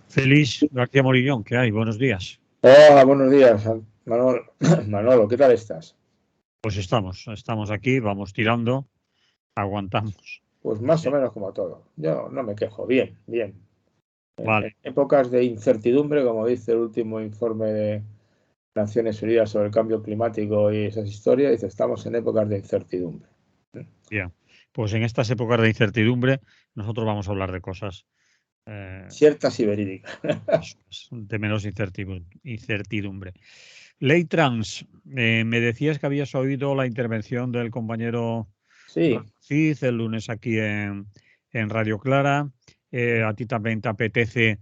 Félix García Morillón, ¿qué hay? Buenos días. Hola, buenos días, Manolo. Manolo, ¿qué tal estás? Pues estamos aquí, vamos tirando, aguantamos. Pues más o menos como todo. Yo no me quejo, bien, bien. En Vale, épocas de incertidumbre, como dice el último informe de Naciones Unidas sobre el cambio climático y esas historias, dice, estamos en épocas de incertidumbre. bien. Pues en estas épocas de incertidumbre, nosotros vamos a hablar de cosas eh, Ciertas y verídicas. de menos incertidumbre. Ley trans, me decías que habías oído la intervención del compañero Sí, Cid el lunes aquí en Radio Clara. A ti también te apetece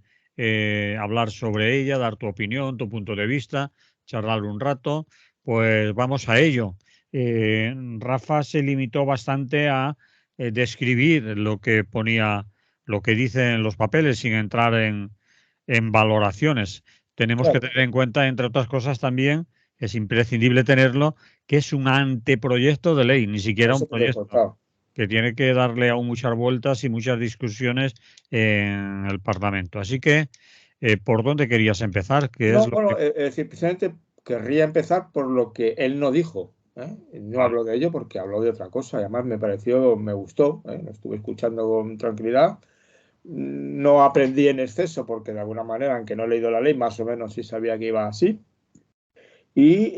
hablar sobre ella, dar tu opinión, tu punto de vista, charlar un rato. Pues vamos a ello. Rafa se limitó bastante a describir lo que ponía, lo que dice en los papeles, sin entrar en valoraciones. Tenemos que claro. tener en cuenta, entre otras cosas, también, es imprescindible tenerlo, que es un anteproyecto de ley, ni Por siquiera un eso te lo he proyecto, contado. que tiene que darle aún muchas vueltas y muchas discusiones en el Parlamento. Así que, ¿por dónde querías empezar? ¿Qué es No, lo bueno, que... es decir, precisamente querría empezar por lo que él no dijo. ¿Eh? No Vale. habló de ello porque habló de otra cosa. Además, me gustó, lo estuve escuchando con tranquilidad. No aprendí en exceso porque de alguna manera, aunque no he leído la ley, más o menos sí sabía que iba así. Y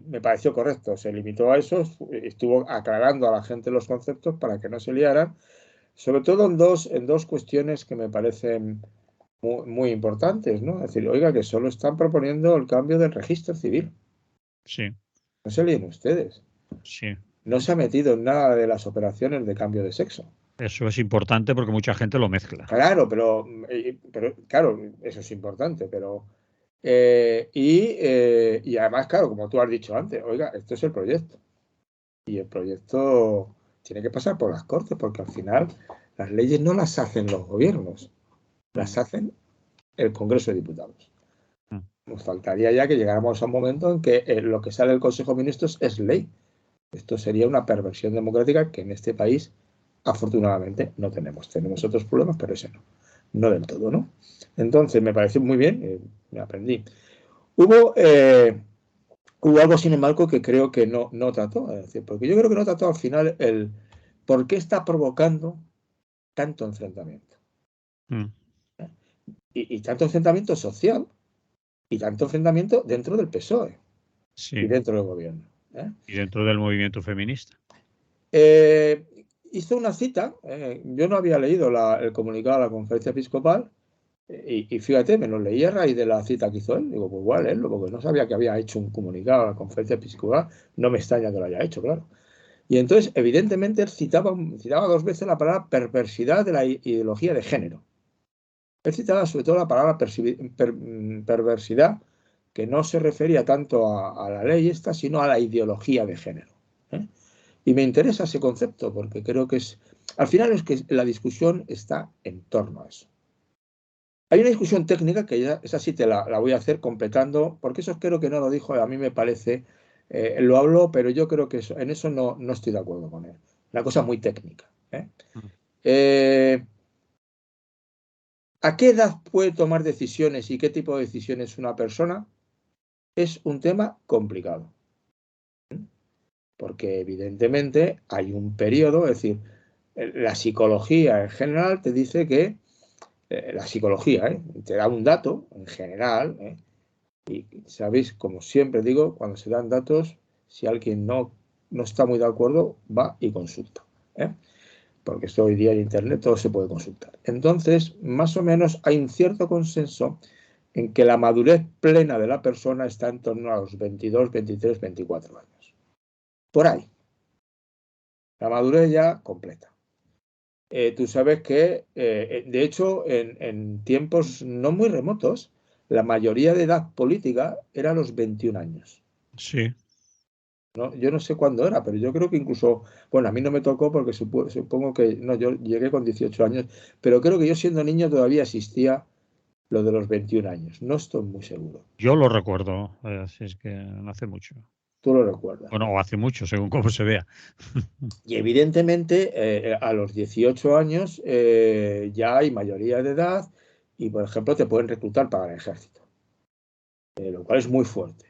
me pareció correcto. Se limitó a eso, estuvo aclarando a la gente los conceptos para que no se liaran, sobre todo en dos cuestiones que me parecen muy importantes, ¿no? Es decir, oiga, que solo están proponiendo el cambio del registro civil. Sí, No se líen ustedes. sí. No se ha metido en nada de las operaciones de cambio de sexo. Eso es importante porque mucha gente lo mezcla. Claro, pero claro, eso es importante, pero y además, claro, como tú has dicho antes, oiga, esto es el proyecto. Y el proyecto tiene que pasar por las Cortes, porque al final las leyes no las hacen los gobiernos, las Mm, hacen el Congreso de Diputados. mm. Nos faltaría ya que llegáramos a un momento en que lo que sale del Consejo de Ministros es ley. Esto sería una perversión democrática que en este país, afortunadamente, no tenemos. Tenemos otros problemas, pero ese no. No del todo, ¿no? Entonces, me pareció muy bien, me aprendí. Hubo, hubo algo, sin embargo, que creo que no trató. Es decir, porque yo creo que no trató al final el por qué está provocando tanto enfrentamiento. Mm. Y tanto enfrentamiento social y tanto enfrentamiento dentro del PSOE y Sí, dentro del gobierno. ¿Eh? y dentro del movimiento feminista. Eh, Hizo una cita, yo no había leído el comunicado de la conferencia episcopal, y fíjate, me lo leí a raíz de la cita que hizo él. Digo, pues igual leerlo, porque no sabía que había hecho un comunicado a la conferencia episcopal. No me extraña que lo haya hecho, claro. Y entonces, evidentemente, él citaba dos veces la palabra perversidad de la ideología de género. Él citaba sobre todo la palabra perversidad, que no se refería tanto a la ley esta, sino a la ideología de género. ¿Eh? Y me interesa ese concepto porque creo que al final es que la discusión está en torno a eso. Hay una discusión técnica que ya, esa sí la voy a hacer completando, porque eso creo que no lo dijo, a mí me parece, lo habló, pero yo creo que en eso no estoy de acuerdo con él. Una cosa muy técnica. ¿Eh? Mm. Eh, ¿A qué edad puede tomar decisiones y qué tipo de decisiones una persona? Es un tema complicado, porque evidentemente hay un periodo, es decir, la psicología en general te dice que la psicología te da un dato en general, y sabéis, como siempre digo, cuando se dan datos, si alguien no está muy de acuerdo, va y consulta. ¿Eh? Porque esto hoy día en Internet todo se puede consultar. Entonces, más o menos hay un cierto consenso en que la madurez plena de la persona está en torno a los 22, 23, 24 años. Por ahí. La madurez ya completa. Tú sabes que, de hecho, en tiempos no muy remotos, la mayoría de edad política era a los 21 años. Sí. ¿No? Yo no sé cuándo era, pero yo creo que incluso, bueno, a mí no me tocó porque supongo que, no, yo llegué con 18 años, pero creo que yo siendo niño todavía existía lo de los 21 años. No estoy muy seguro. Yo lo recuerdo, así es que no hace mucho. Tú lo recuerdas. Bueno, o hace mucho, según cómo se vea. Y evidentemente a los 18 años ya hay mayoría de edad y, por ejemplo, te pueden reclutar para el ejército, lo cual es muy fuerte.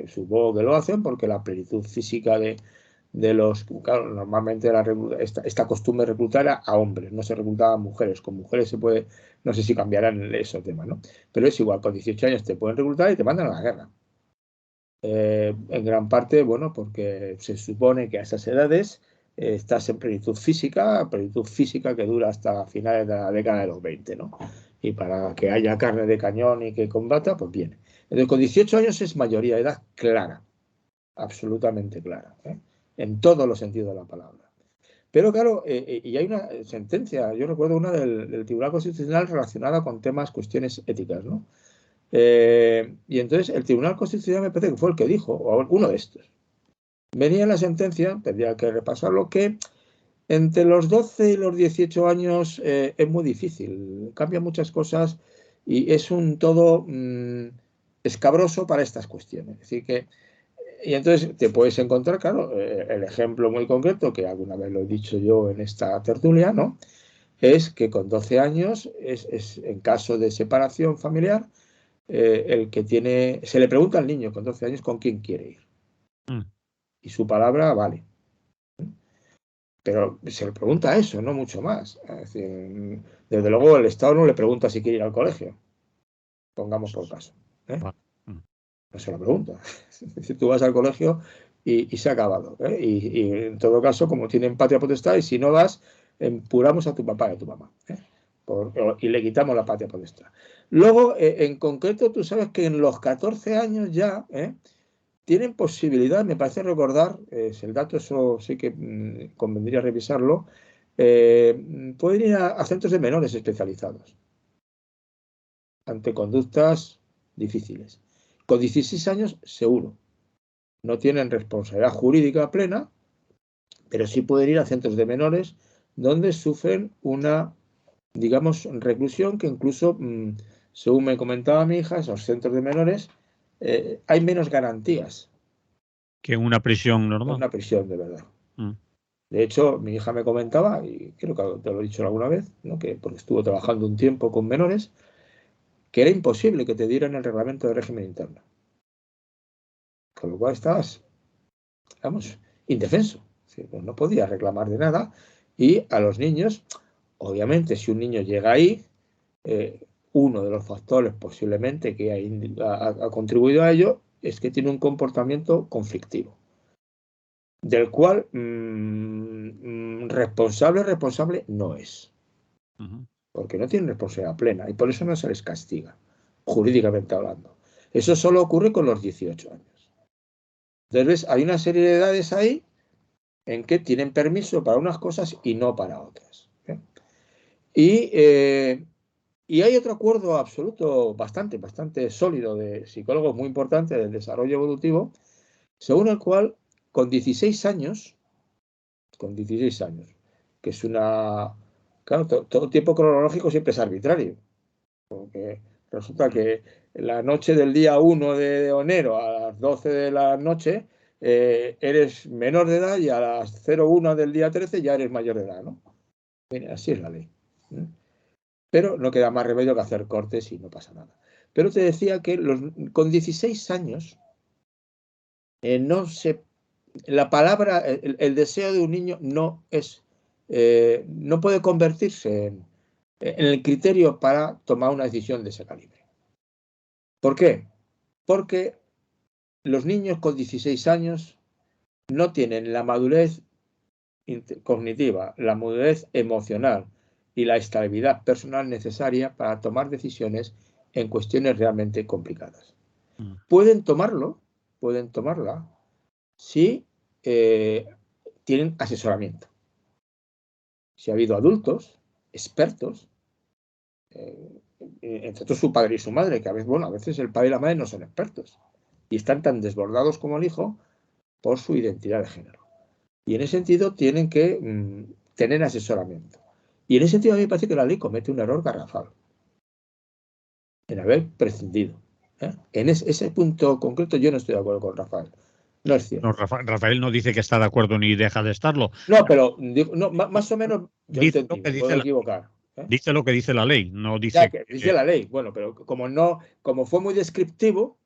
Supongo que lo hacen porque la plenitud física de los... Claro, normalmente esta costumbre de reclutar a hombres, no se reclutaba a mujeres. Con mujeres se puede... No sé si cambiarán esos temas, ¿no? Pero es igual, con 18 años te pueden reclutar y te mandan a la guerra. En gran parte, bueno, porque se supone que a esas edades estás en plenitud física que dura hasta finales de la década de los 20, ¿no? Y para que haya carne de cañón y que combata, pues viene. Entonces, con 18 años es mayoría de edad clara, absolutamente clara, en todos los sentidos de la palabra. Pero claro, y hay una sentencia, yo recuerdo una del Tribunal Constitucional relacionada con cuestiones éticas, ¿no? Y entonces el Tribunal Constitucional me parece que fue el que dijo, o uno de estos. Venía en la sentencia, tendría que repasarlo, que entre los 12 y los 18 años es muy difícil, cambian muchas cosas y es un todo escabroso para estas cuestiones. Es decir, que y entonces te puedes encontrar, claro, el ejemplo muy concreto, que alguna vez lo he dicho yo en esta tertulia, ¿no? Es que con 12 años, en caso de separación familiar, el que tiene, se le pregunta al niño con 12 años con quién quiere ir. Y su palabra vale. Pero se le pregunta eso, no mucho más. Es decir, desde luego el Estado no le pregunta si quiere ir al colegio. Pongamos por caso. No se lo pregunta. Es decir, tú vas al colegio y se ha acabado. Y en todo caso, como tienen patria potestad, y si no vas, empuramos a tu papá y a tu mamá. Y le quitamos la patria potestad. Luego, en concreto, tú sabes que en los 14 años ya tienen posibilidad, me parece recordar, el dato, eso sí que convendría revisarlo, pueden ir a centros de menores especializados ante conductas difíciles. Con 16 años, seguro. No tienen responsabilidad jurídica plena, pero sí pueden ir a centros de menores donde sufren una, digamos, reclusión que incluso, según me comentaba mi hija, esos centros de menores, hay menos garantías que en una prisión normal. Una prisión de verdad. De hecho, mi hija me comentaba, y creo que te lo he dicho alguna vez, ¿no? Que porque estuvo trabajando un tiempo con menores, que era imposible que te dieran el reglamento de régimen interno. Con lo cual estabas, vamos, indefenso. Pues no podías reclamar de nada. Y a los niños, obviamente, si un niño llega ahí, uno de los factores posiblemente que ha contribuido a ello es que tiene un comportamiento conflictivo, del cual responsable no es. Porque no tienen responsabilidad plena y por eso no se les castiga, jurídicamente hablando. Eso solo ocurre con los 18 años. Entonces, hay una serie de edades ahí en que tienen permiso para unas cosas y no para otras. Y hay otro acuerdo absoluto bastante sólido de psicólogos muy importante del desarrollo evolutivo, según el cual con 16 años, que es una... Claro, todo tiempo cronológico siempre es arbitrario, porque resulta que la noche del día 1 de enero a las 12 de la noche eres menor de edad y a las 01 del día 13 ya eres mayor de edad, ¿no? Así es la ley. Pero no queda más remedio que hacer cortes y no pasa nada. Pero te decía que con 16 años la palabra, el deseo de un niño no puede convertirse en el criterio para tomar una decisión de ese calibre. ¿Por qué? Porque los niños con 16 años no tienen la madurez cognitiva, la madurez emocional y la estabilidad personal necesaria para tomar decisiones en cuestiones realmente complicadas. Pueden tomarla si tienen asesoramiento. Si ha habido adultos, expertos, entre otros su padre y su madre, que a veces el padre y la madre no son expertos y están tan desbordados como el hijo por su identidad de género. Y en ese sentido tienen que tener asesoramiento. Y en ese sentido a mí me parece que la ley comete un error garrafal en haber prescindido. En ese punto concreto yo no estoy de acuerdo con Rafael. No es cierto. No, Rafael no dice que está de acuerdo ni deja de estarlo. No, pero más o menos yo dice entendí, lo que me dice puedo equivocar. Dice lo que dice la ley, no dice Ya, que dice la ley. Bueno, pero como fue muy descriptivo,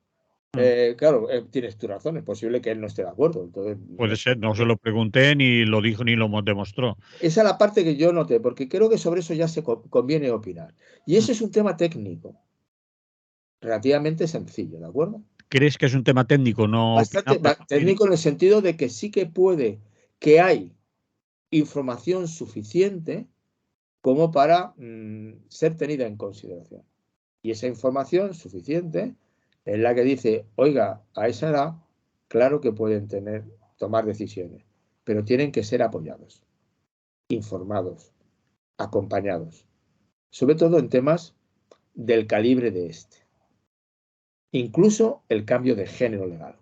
claro, tienes tu razón, es posible que él no esté de acuerdo. Entonces, puede ser, no se lo pregunté, ni lo dijo, ni lo demostró. esa es la parte que yo noté, porque creo que sobre eso ya se conviene opinar. Y eso es un tema técnico, relativamente sencillo, ¿de acuerdo? ¿Crees que es un tema técnico, no Bastante opinable, técnico en el sentido de que sí que hay información suficiente como para ser tenida en consideración. Y esa información suficiente es la que dice, oiga, a esa edad, claro que pueden tomar decisiones, pero tienen que ser apoyados, informados, acompañados, sobre todo en temas del calibre de este. Incluso el cambio de género legal,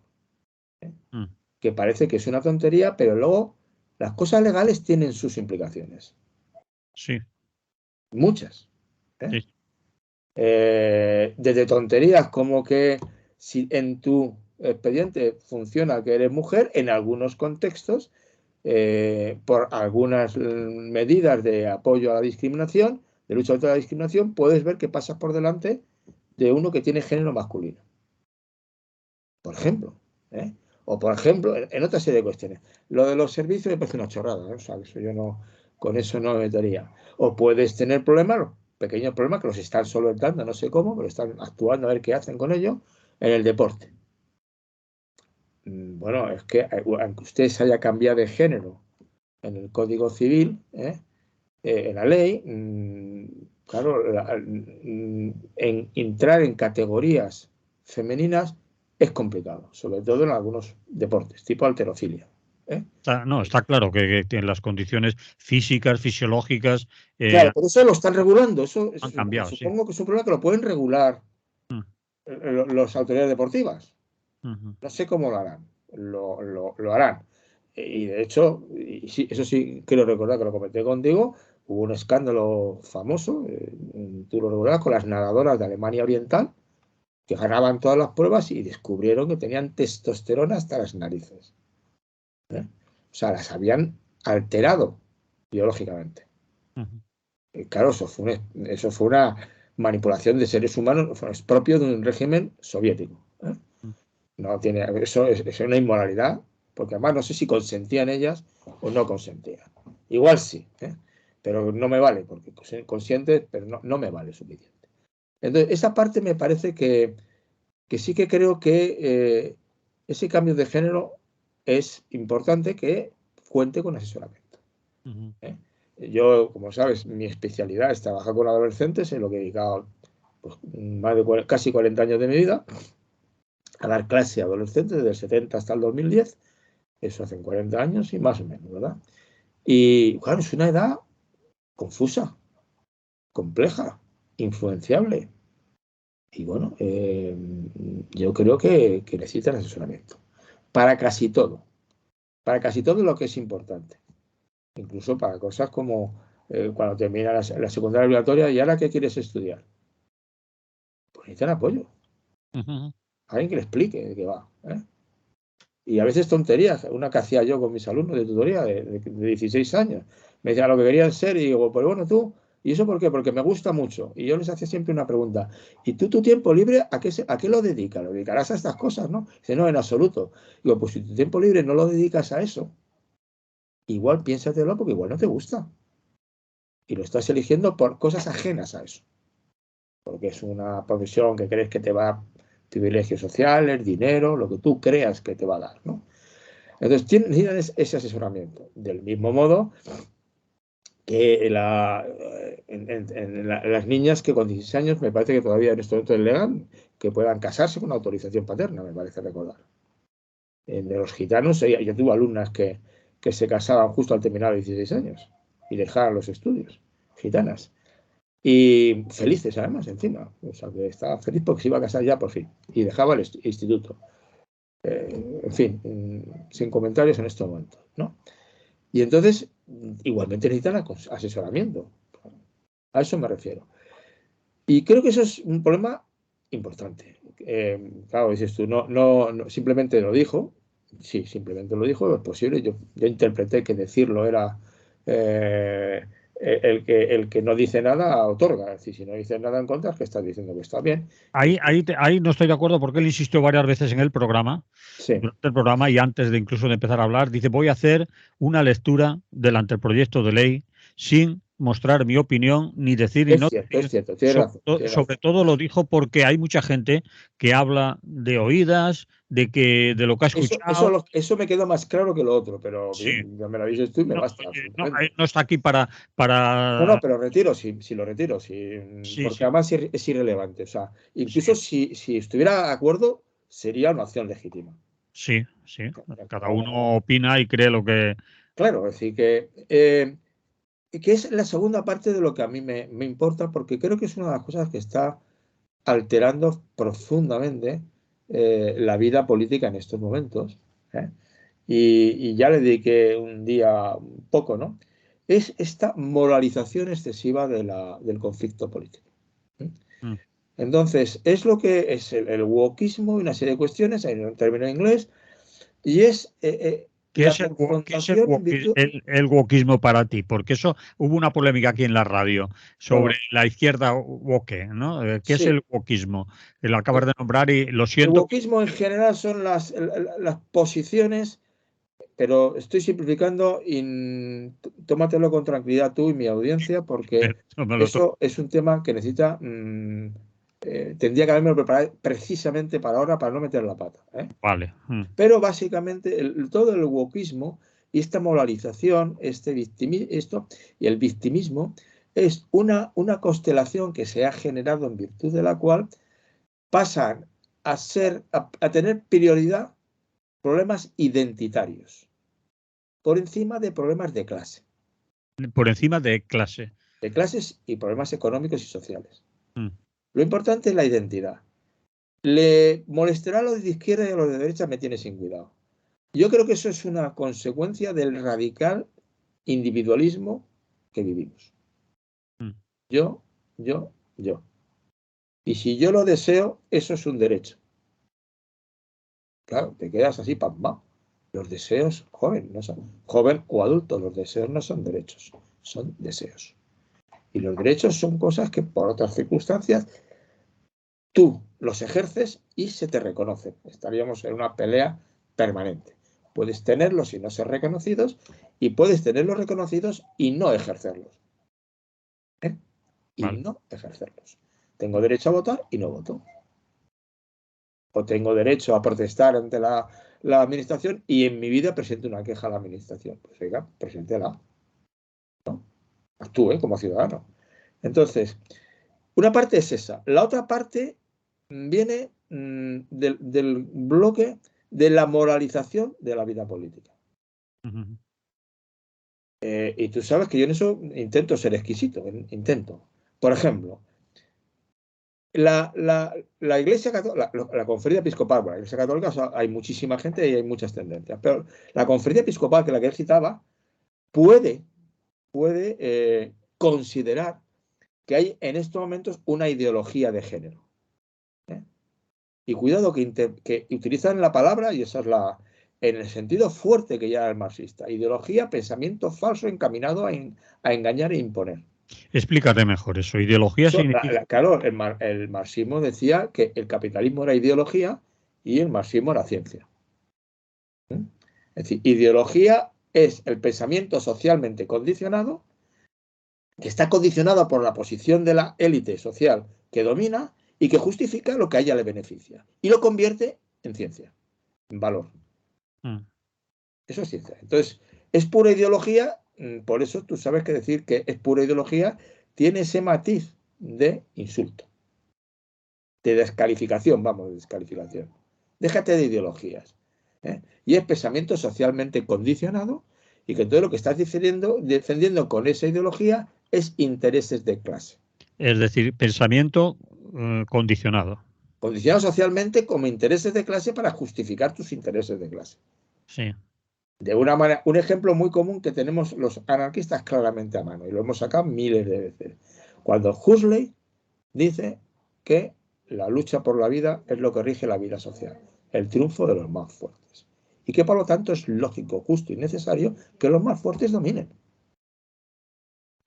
que parece que es una tontería, pero luego las cosas legales tienen sus implicaciones. Sí. Muchas. Sí. Desde tonterías como que si en tu expediente funciona que eres mujer, en algunos contextos, por algunas medidas de apoyo a la discriminación, de lucha contra la discriminación, puedes ver que pasas por delante de uno que tiene género masculino. Por ejemplo. O por ejemplo, en otra serie de cuestiones. Lo de los servicios me parece una chorrada, o sea, eso yo no, con eso no me metería. O puedes tener problemas, pequeños problemas que los están solventando, no sé cómo, pero están actuando a ver qué hacen con ello en el deporte. Bueno, es que aunque usted se haya cambiado de género en el Código Civil, en la ley, claro, en entrar en categorías femeninas es complicado, sobre todo en algunos deportes, tipo halterofilia. Está claro que en las condiciones físicas, fisiológicas, Claro, por eso lo están regulando. han cambiado, sí. Supongo que es un problema que lo pueden regular las autoridades deportivas. No sé cómo lo harán. Lo harán. Y de hecho, sí, eso sí quiero recordar que lo comenté contigo, hubo un escándalo famoso, tú lo recordarás, con las nadadoras de Alemania Oriental, que ganaban todas las pruebas y descubrieron que tenían testosterona hasta las narices. O sea, las habían alterado biológicamente. Claro, eso fue una manipulación de seres humanos, es propio de un régimen soviético. No tiene, eso es una inmoralidad, porque además no sé si consentían ellas o no consentían. Igual sí, pero no me vale, porque consciente, pero no me vale suficiente. Entonces, esa parte me parece que sí que creo que ese cambio de género es importante que cuente con asesoramiento. Yo, como sabes, mi especialidad es trabajar con adolescentes, en lo que he dedicado pues, más de casi 40 años de mi vida a dar clase a adolescentes desde el 70 hasta el 2010. Eso hacen 40 años y más o menos, ¿verdad? Y claro, es una edad confusa, compleja, influenciable. Y bueno, yo creo que necesitan asesoramiento. Para casi todo. Para casi todo lo que es importante. Incluso para cosas como cuando termina la secundaria obligatoria y ahora ¿qué quieres estudiar? Pues necesitan apoyo. Alguien que le explique de qué va. Y a veces tonterías. Una que hacía yo con mis alumnos de tutoría de 16 años. Me decían lo que querían ser y digo, pues bueno, tú, ¿y eso por qué? Porque me gusta mucho. Y yo les hacía siempre una pregunta. ¿Y tú tu tiempo libre a qué lo dedicas? ¿Lo dedicarás a estas cosas, no? Dice, no, en absoluto. Digo, pues si tu tiempo libre no lo dedicas a eso, igual piénsatelo porque igual no te gusta. Y lo estás eligiendo por cosas ajenas a eso. Porque es una profesión que crees que te va a dar privilegios sociales, dinero, lo que tú creas que te va a dar, ¿no? Entonces, necesitan ese asesoramiento. Del mismo modo que las niñas que con 16 años, me parece que todavía en este momento es legal, que puedan casarse con autorización paterna, me parece recordar. De los gitanos, yo tuve alumnas que se casaban justo al terminar los 16 años y dejaban los estudios, gitanas. Y felices además, encima. O sea, que estaba feliz porque se iba a casar ya por fin. Y dejaba el instituto. En fin, sin comentarios en este momento, ¿no? Y entonces, igualmente necesitan asesoramiento. A eso me refiero. Y creo que eso es un problema importante. Claro, dices tú, no, simplemente lo dijo. Sí, simplemente lo dijo, es posible. Yo interpreté que decirlo era el que no dice nada otorga. Es decir, si no dice nada en contra, es que estás diciendo que está bien. Ahí no estoy de acuerdo porque él insistió varias veces en el programa, Sí, durante el programa y antes de incluso de empezar a hablar, dice, voy a hacer una lectura del anteproyecto de ley sin mostrar mi opinión ni decir y no decir. es cierto, tienes razón, tienes Sobre razón. todo lo dijo porque hay mucha gente que habla de oídas, de lo que ha escuchado. Eso me quedó más claro que lo otro, pero Sí. bien, ya me lo dices tú y me No, basta, no, absolutamente. no está aquí para, No, para... pero retiro, si lo retiro, Sí, porque sí, además es irrelevante. O sea, sí, incluso si estuviera de acuerdo, sería una acción legítima. sí, sí. Cada No, uno opina y cree lo que... claro, es decir, que es la segunda parte de lo que a mí me importa, porque creo que es una de las cosas que está alterando profundamente la vida política en estos momentos. ¿Eh? Y ya le dediqué un día un poco, ¿no? Es esta moralización excesiva del conflicto político. ¿Eh? Mm. Entonces, es lo que es el wokismo y una serie de cuestiones, hay un término en inglés, y es la Qué es el, confrontación en virtud. el wokismo para ti? Porque eso hubo una polémica aquí en la radio sobre Bueno, la izquierda woke, ¿no? ¿Qué es sí, el wokismo? Lo acabas de nombrar y lo el siento. wokismo en general son las posiciones, pero estoy simplificando y tómatelo con tranquilidad tú y mi audiencia, porque No me lo eso es un tema que necesita, tendría que haberme preparado precisamente para ahora, para no meter la pata. ¿Eh? vale. Pero básicamente todo el wokismo y esta moralización, esto y el victimismo es una constelación que se ha generado en virtud de la cual pasan a tener prioridad problemas identitarios por encima de problemas Por encima de clase. de clases y problemas económicos y sociales. Mm. Lo importante es la identidad. Le molestará a los de izquierda y a los de derecha, me tiene sin cuidado. Yo creo que eso es una consecuencia del radical individualismo que vivimos. Mm. Yo, yo, yo. Y si yo lo deseo, eso es un derecho. Claro, te quedas así, pam. Los deseos, joven o adulto, los deseos no son derechos, son deseos. Y los derechos son cosas que por otras circunstancias tú los ejerces y se te reconocen. Estaríamos en una pelea permanente. Puedes tenerlos y no ser reconocidos, y puedes tenerlos reconocidos y no ejercerlos. ¿Eh? Y Vale. no ejercerlos. Tengo derecho a votar y no voto. O tengo derecho a protestar ante la administración y en mi vida presento una queja a la administración. Pues oiga, preséntela. ¿No? Actúe como ciudadano. Entonces, una parte es esa. La otra parte viene del bloque de la moralización de la vida política. Ujú. Y tú sabes que yo en eso intento ser exquisito, intento. Por ejemplo, la Iglesia Católica, la Conferencia Episcopal, bueno, la Iglesia Católica hay muchísima gente y hay muchas tendencias, pero la Conferencia Episcopal, que la que él citaba, puede considerar que hay en estos momentos una ideología de género. ¿Eh? Y cuidado que utilizan la palabra, y esa es en el sentido fuerte que ya es marxista, ideología, pensamiento falso encaminado a engañar e imponer. Explícate mejor eso. Ideología Eso, significa... claro, el marxismo decía que el capitalismo era ideología y el marxismo era ciencia. ¿Eh? Es decir, ideología es el pensamiento socialmente condicionado, que está condicionado por la posición de la élite social que domina y que justifica lo que a ella le beneficia y lo convierte en ciencia, en valor. Mm. Eso es ciencia. Entonces, es pura ideología, por eso tú sabes que decir que es pura ideología tiene ese matiz de insulto, de descalificación, vamos, de descalificación. Déjate de ideologías. ¿Eh? Y es pensamiento socialmente condicionado y que todo lo que estás defendiendo con esa ideología es intereses de clase. Es decir, pensamiento condicionado. Condicionado socialmente como intereses de clase para justificar tus intereses de clase. Sí. De una manera, un ejemplo muy común que tenemos los anarquistas claramente a mano, y lo hemos sacado miles de veces. Cuando Huxley dice que la lucha por la vida es lo que rige la vida social, el triunfo de los más fuertes. Y que por lo tanto es lógico, justo y necesario que los más fuertes dominen.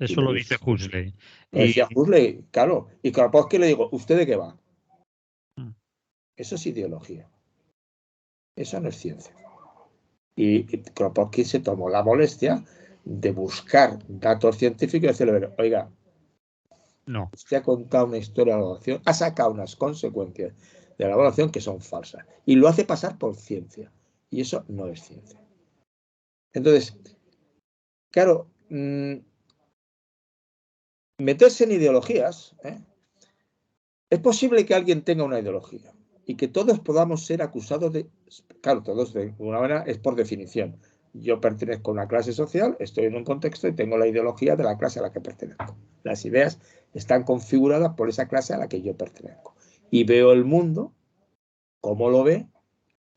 Eso lo dice Huxley. Lo decía Huxley, claro. Y Kropotkin le digo, ¿usted de qué va? Eso es ideología. Eso no es ciencia. Y Kropotkin se tomó la molestia de buscar datos científicos y decirle, oiga, no. Usted ha contado una historia de la evaluación, ha sacado unas consecuencias de la evaluación que son falsas y lo hace pasar por ciencia. Y eso no es ciencia. Entonces, claro, meterse en ideologías, es posible que alguien tenga una ideología y que todos podamos ser acusados de, claro, todos de alguna manera es por definición. Yo pertenezco a una clase social, estoy en un contexto y tengo la ideología de la clase a la que pertenezco. Las ideas están configuradas por esa clase a la que yo pertenezco. Y veo el mundo como lo ve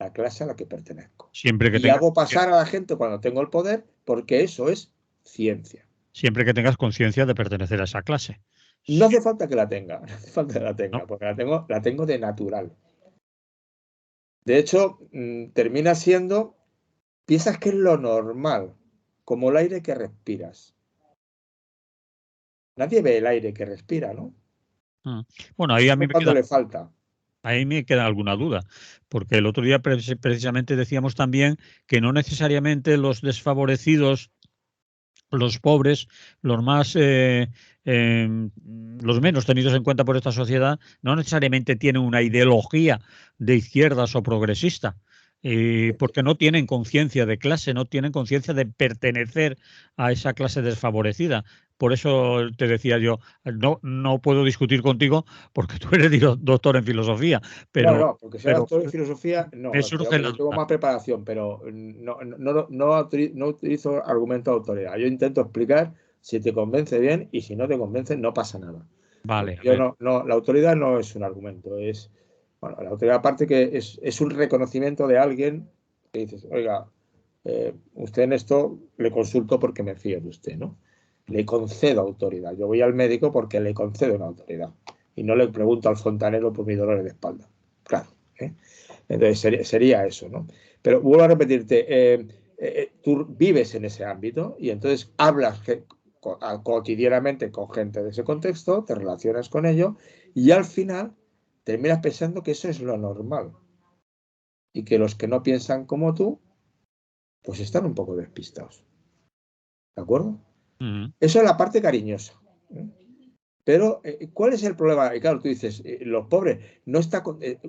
la clase a la que pertenezco. Siempre que y hago pasar a la gente cuando tengo el poder, porque eso es ciencia. Siempre que tengas conciencia de pertenecer a esa clase. No hace falta que la tenga, no hace falta que la tenga, ¿no? porque la tengo de natural. De hecho, termina siendo, piensas que es lo normal, como el aire que respiras. Nadie ve el aire que respira, ¿no? Bueno, ahí a mí cuando le falta. Ahí me queda alguna duda, porque el otro día precisamente decíamos también que no necesariamente los desfavorecidos, los pobres, los más, los menos tenidos en cuenta por esta sociedad, no necesariamente tienen una ideología de izquierdas o progresista. Porque no tienen conciencia de clase, no tienen conciencia de pertenecer a esa clase desfavorecida. Por eso te decía yo, no puedo discutir contigo porque tú eres doctor en filosofía. Pero, no, porque sea doctor en filosofía, no, yo tengo más preparación, pero no utilizo argumentos de autoridad. Yo intento explicar si te convence bien y si no te convence no pasa nada. Vale. La autoridad no es un argumento, es, bueno, la autoridad aparte que es un reconocimiento de alguien que dices, oiga, usted en esto le consulto porque me fío de usted, ¿no? Le concedo autoridad. Yo voy al médico porque le concedo una autoridad y no le pregunto al fontanero por mi dolor de espalda. Claro. Entonces sería eso, ¿no? Pero vuelvo a repetirte, tú vives en ese ámbito y entonces hablas cotidianamente con gente de ese contexto, te relacionas con ello y al final terminas pensando que eso es lo normal y que los que no piensan como tú pues están un poco despistados. ¿De acuerdo? Eso es la parte cariñosa. Pero, ¿cuál es el problema? Y claro, tú dices, los pobres, no está.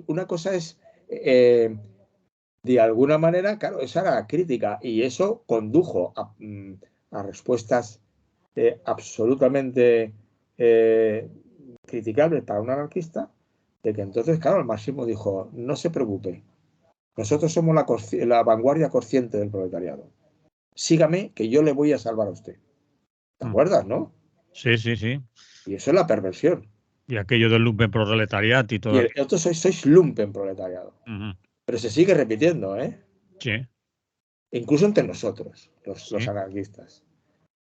Una cosa es, de alguna manera, claro, esa era la crítica y eso condujo a respuestas absolutamente criticables para un anarquista, de que entonces, claro, el marxismo dijo, no se preocupe, nosotros somos la vanguardia consciente del proletariado. Sígame, que yo le voy a salvar a usted. ¿Te acuerdas, no? Sí, sí, sí. Y eso es la perversión. Y aquello del lumpenproletariat y todo. Y el otro sois lumpenproletariado. Pero se sigue repitiendo, ¿eh? Sí. Incluso entre nosotros, los anarquistas.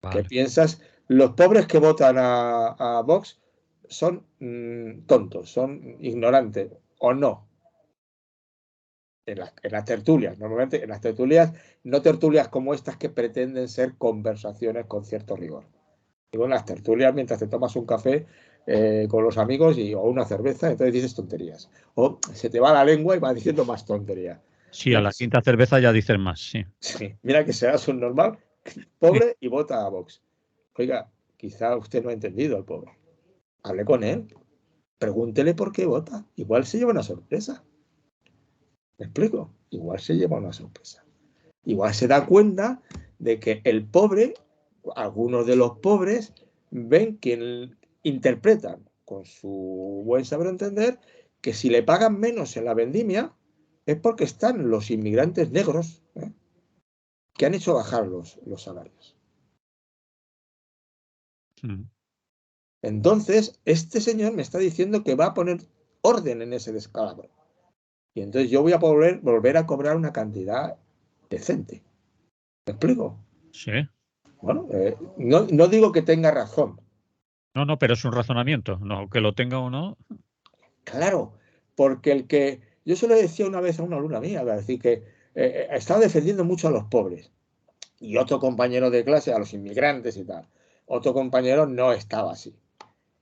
Vale. Que piensas, los pobres que votan a Vox son tontos, son ignorantes, o no. En las tertulias, normalmente en las tertulias, no tertulias como estas que pretenden ser conversaciones con cierto rigor. Digo, en las tertulias, mientras te tomas un café con los amigos o una cerveza, entonces dices tonterías. O se te va la lengua y vas diciendo más tonterías. Sí, a la quinta cerveza ya dices más, sí. Sí, mira que seas un normal, pobre y vota a Vox. Oiga, quizá usted no ha entendido al pobre. Hable con él, pregúntele por qué vota. Igual se lleva una sorpresa. ¿Me explico? Igual se lleva una sorpresa. Igual se da cuenta de que el pobre, algunos de los pobres, ven que interpretan con su buen saber entender que si le pagan menos en la vendimia es porque están los inmigrantes negros que han hecho bajar los salarios. Entonces, este señor me está diciendo que va a poner orden en ese descalabro. Y entonces yo voy a volver a cobrar una cantidad decente. ¿Me explico? Sí. Bueno, no digo que tenga razón. No, pero es un razonamiento. No, que lo tenga o no. Claro, porque yo se lo decía una vez a una alumna mía, decir que estaba defendiendo mucho a los pobres y otro compañero de clase a los inmigrantes y tal. otro compañero no estaba así.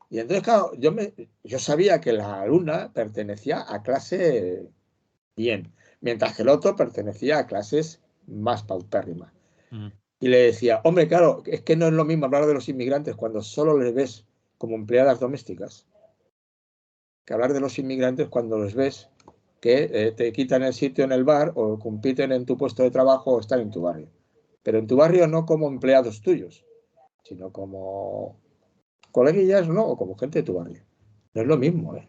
Y entonces, claro, yo sabía que la alumna pertenecía a clase bien, mientras que el otro pertenecía a clases más paupérrimas. Y le decía, hombre, claro, es que no es lo mismo hablar de los inmigrantes cuando solo les ves como empleadas domésticas, que hablar de los inmigrantes cuando los ves que te quitan el sitio en el bar o compiten en tu puesto de trabajo o están en tu barrio. Pero en tu barrio no como empleados tuyos, sino como coleguillas, ¿no? O como gente de tu barrio. No es lo mismo, ¿eh?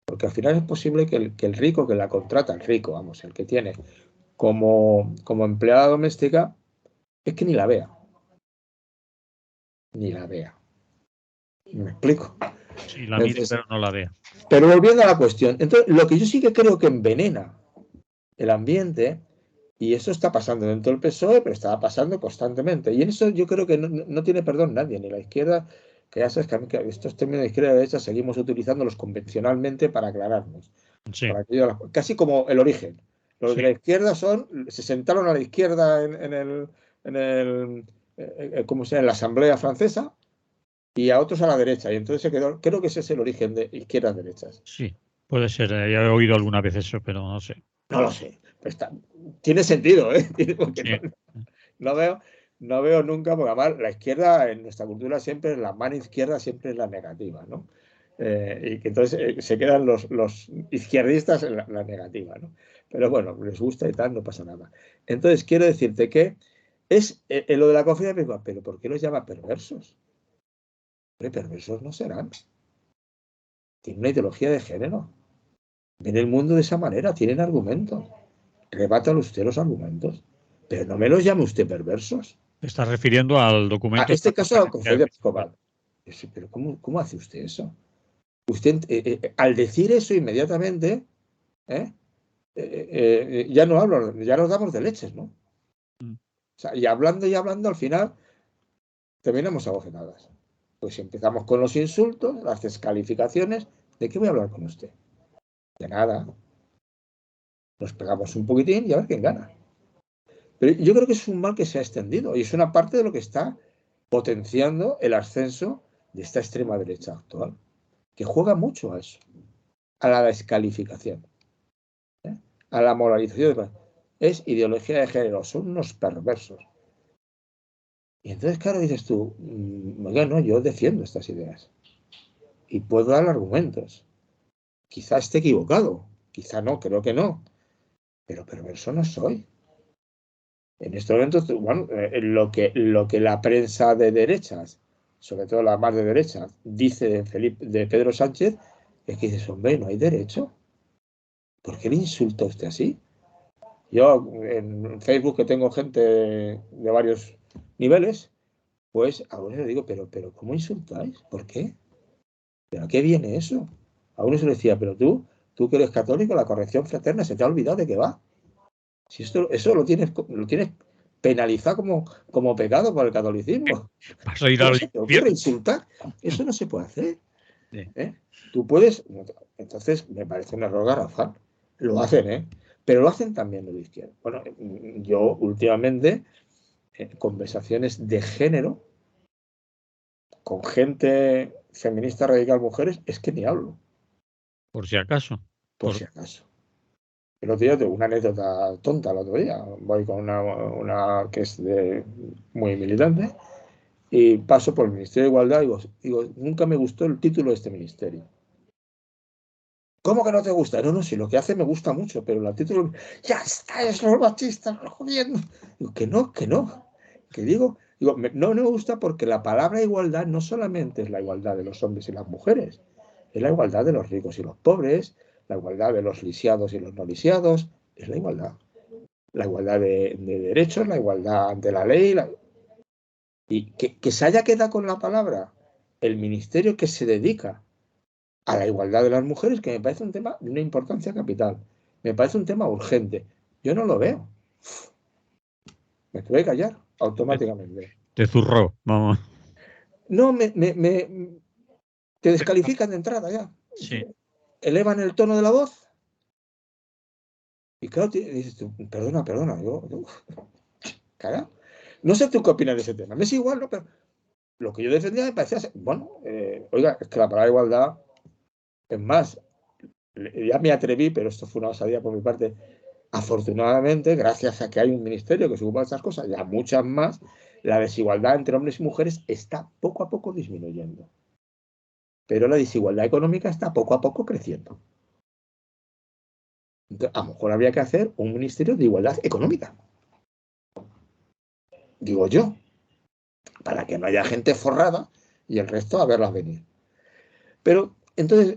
Porque al final es posible que el rico que la contrata, el rico, vamos, el que tiene como empleada doméstica, es que ni la vea. Ni la vea. ¿Me explico? Sí, la mire, Entonces, pero no la vea. pero volviendo a la cuestión, entonces lo que yo sí que creo que envenena el ambiente, y eso está pasando dentro del PSOE, pero está pasando constantemente. Y en eso yo creo que no tiene perdón nadie, ni la izquierda, que ya sabes que estos términos de izquierda y derecha seguimos utilizándolos convencionalmente para aclararnos. Sí, Para casi como el origen. Los sí. de la izquierda se sentaron a la izquierda ¿cómo se llama? En la Asamblea Francesa y a otros a la derecha. Y entonces se quedó, creo que ese es el origen de izquierdas-derechas. Sí, puede ser. Ya he oído alguna vez eso, pero no sé. No lo sé. Tiene sentido, ¿eh? Porque Sí, no veo nunca, porque además la izquierda en nuestra cultura siempre, la mano izquierda siempre es la negativa, ¿no? Y que entonces se quedan los izquierdistas en la negativa, ¿no? Pero bueno, les gusta y tal, no pasa nada. Entonces quiero decirte que es lo de la confianza, pero ¿por qué los llama perversos? Hombre, perversos no serán. Tienen una ideología de género. Ven el mundo de esa manera, tienen argumentos. Rebátalo usted los argumentos. Pero no me los llame usted perversos. te estás refiriendo al A documento de este la caso, a la conferencia conferencia episcopal. episcopal. Pero ¿cómo hace usted eso? Usted, al decir eso inmediatamente, ¿eh? Ya no hablo, ya nos damos de leches, ¿no? Mm. O sea, y hablando, al final terminamos a bofetadas. Pues empezamos con los insultos, las descalificaciones. ¿De qué voy a hablar con usted? De nada. Nos pegamos un poquitín y a ver quién gana. Pero yo creo que es un mal que se ha extendido y es una parte de lo que está potenciando el ascenso de esta extrema derecha actual, que juega mucho a eso, a la descalificación, ¿eh? A la moralización. Es ideología de género, son unos perversos. Y entonces, claro, dices tú, oiga, no, yo defiendo estas ideas y puedo dar argumentos. Quizá esté equivocado, quizá no, creo que no, pero perverso no soy. En este momento, bueno, lo que la prensa de derechas, sobre todo la más de derechas, dice de Pedro Sánchez, es que dices, hombre, no hay derecho. ¿Por qué le insulta a usted así? Yo en Facebook, que tengo gente de varios niveles, pues a uno le digo, pero ¿cómo insultáis? ¿Por qué? ¿Pero a qué viene eso? A uno se le decía, pero tú que eres católico, la corrección fraterna, se te ha olvidado de qué va. Si eso lo tienes penalizado como pecado por el catolicismo. Vas a ir ¿Cómo al se te ocurre infierno. insultar? Eso no se puede hacer. Sí. ¿Eh? Tú puedes. Entonces, me parece un error garrafal. Lo hacen, ¿eh? Pero lo hacen también de la izquierda. Bueno, yo últimamente, conversaciones de género con gente feminista radical mujeres, es que ni hablo, Por si acaso. por si acaso. El otro día tengo una anécdota tonta el otro día. Voy con una que es muy militante y paso por el Ministerio de Igualdad y digo, nunca me gustó el título de este ministerio. ¿Cómo que no te gusta? No, si lo que hace me gusta mucho, pero el título, ya está, es los machistas, jodiendo. Digo, que no, que digo, no me gusta porque la palabra igualdad no solamente es la igualdad de los hombres y las mujeres, es la igualdad de los ricos y los pobres, la igualdad de los lisiados y los no lisiados, es la igualdad. La igualdad de derechos, la igualdad ante la ley, y que se haya quedado con la palabra el ministerio que se dedica a la igualdad de las mujeres, que me parece un tema de una importancia capital. Me parece un tema urgente. Yo no lo veo. Me tuve que callar automáticamente. Te zurró, vamos. No, te descalifican de entrada ya. Sí. Elevan el tono de la voz. Y claro, dices tú, perdona, yo calla. No sé tú qué opinas de ese tema. Me es igual, ¿no? Pero lo que yo defendía me parecía, bueno, oiga, es que la palabra igualdad, es más, ya me atreví, pero esto fue una osadía por mi parte, afortunadamente, gracias a que hay un ministerio que se ocupa de estas cosas, y a muchas más, la desigualdad entre hombres y mujeres está poco a poco disminuyendo. Pero la desigualdad económica está poco a poco creciendo. Entonces, a lo mejor habría que hacer un ministerio de igualdad económica. Digo yo, para que no haya gente forrada y el resto a verlas venir. Pero, entonces,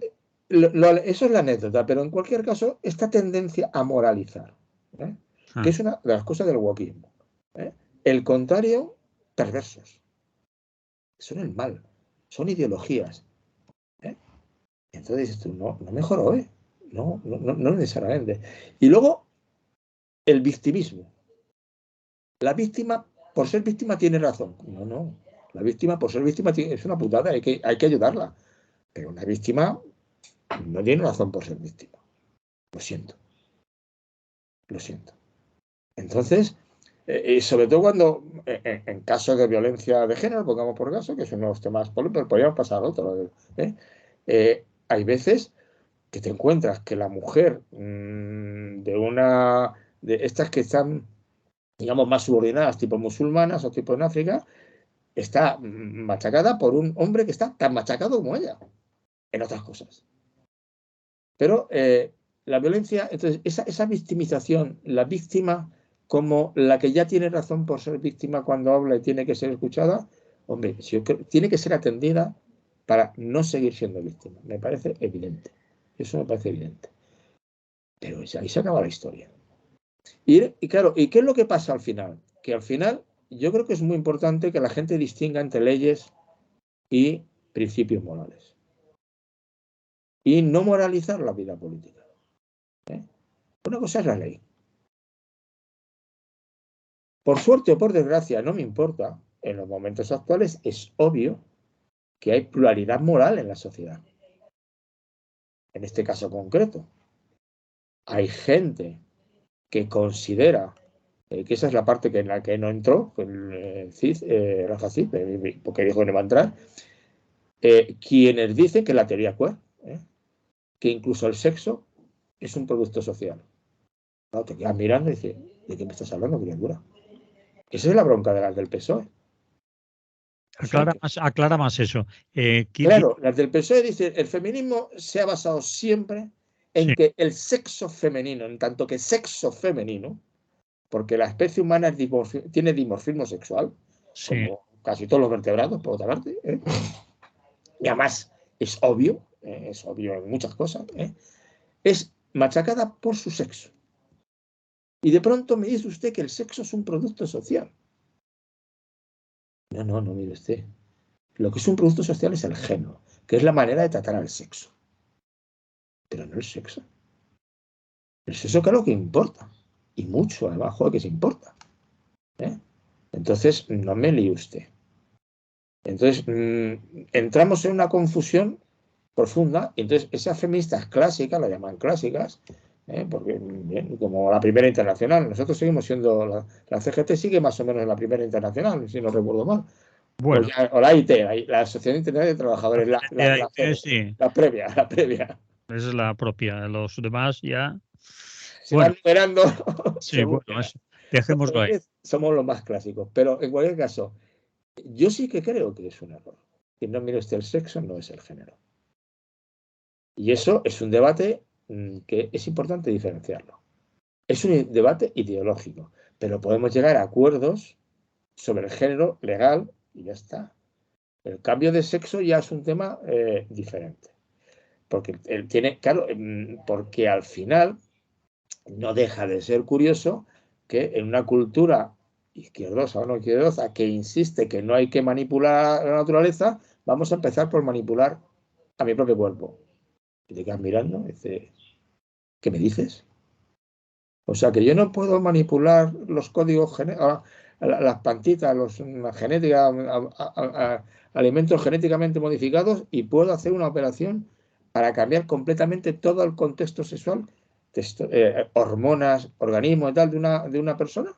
eso es la anécdota, pero en cualquier caso, esta tendencia a moralizar, que es una de las cosas del wokismo. El contrario, perversos. Son el mal, son ideologías. Entonces dices tú, no mejoró, no necesariamente. Y luego, el victimismo. La víctima, por ser víctima, tiene razón. No. La víctima, por ser víctima, es una putada, hay que ayudarla. Pero una víctima no tiene razón por ser víctima. Lo siento. Lo siento. Entonces, sobre todo cuando, en casos de violencia de género, pongamos por caso, que son unos temas polémicos, podríamos pasar a otro. Hay veces que te encuentras que la mujer de estas que están, digamos, más subordinadas, tipo musulmanas o tipo en África, está machacada por un hombre que está tan machacado como ella, en otras cosas. Pero la violencia, entonces, esa victimización, la víctima como la que ya tiene razón por ser víctima cuando habla y tiene que ser escuchada, hombre, tiene que ser atendida para no seguir siendo víctima. Me parece evidente. Eso me parece evidente. Pero ahí se acaba la historia. Y claro, ¿y qué es lo que pasa al final? Que al final yo creo que es muy importante que la gente distinga entre leyes y principios morales. Y no moralizar la vida política. Una cosa es la ley. Por suerte o por desgracia, no me importa, en los momentos actuales es obvio que hay pluralidad moral en la sociedad. En este caso concreto, hay gente que considera que esa es la parte en la que no entró, Rafa Cid, porque dijo que no iba a entrar, quienes dicen que la teoría queer, que incluso el sexo es un producto social. Claro, te quedas mirando y dices, ¿de qué me estás hablando, criatura? Esa es la bronca de las del PSOE. O sea, Aclara más eso. claro, las del PSOE dicen, el feminismo se ha basado siempre en Sí, que el sexo femenino, en tanto que sexo femenino, porque la especie humana tiene dimorfismo sexual, sí. como casi todos los vertebrados, por otra parte, y además es obvio en muchas cosas, es machacada por su sexo. Y de pronto me dice usted que el sexo es un producto social. No, mire usted. Lo que es un producto social es el género, que es la manera de tratar al sexo. Pero no el sexo. El sexo, claro que importa. Y mucho, además, joder, que se importa. Entonces, no me líe usted. Entonces, entramos en una confusión profunda. Y entonces, esas feministas clásicas, las llaman clásicas, porque, bien, como la primera internacional, nosotros seguimos siendo, la CGT sigue más o menos en la primera internacional, si no recuerdo mal. Bueno, O la IT, la Sociedad Internacional de Trabajadores, sí, la previa. esa es la propia. Los demás ya. Se Bueno, van numerando sí, según bueno, eso. Dejémoslo ahí. somos los más clásicos. Pero en cualquier caso, yo sí que creo que es un error. Que no mire usted el sexo, no es el género. Y eso es un debate que es importante diferenciarlo. Es un debate ideológico, pero podemos llegar a acuerdos sobre el género legal y ya está. El cambio de sexo ya es un tema diferente. Porque él tiene, claro, porque al final no deja de ser curioso que en una cultura izquierdosa o no izquierdosa que insiste que no hay que manipular la naturaleza, vamos a empezar por manipular a mi propio cuerpo. Y te quedas mirando y dices, ¿qué me dices? O sea, que yo no puedo manipular los códigos, las plantitas, la genética, alimentos genéticamente modificados y puedo hacer una operación para cambiar completamente todo el contexto sexual, hormonas, organismos y tal de una persona.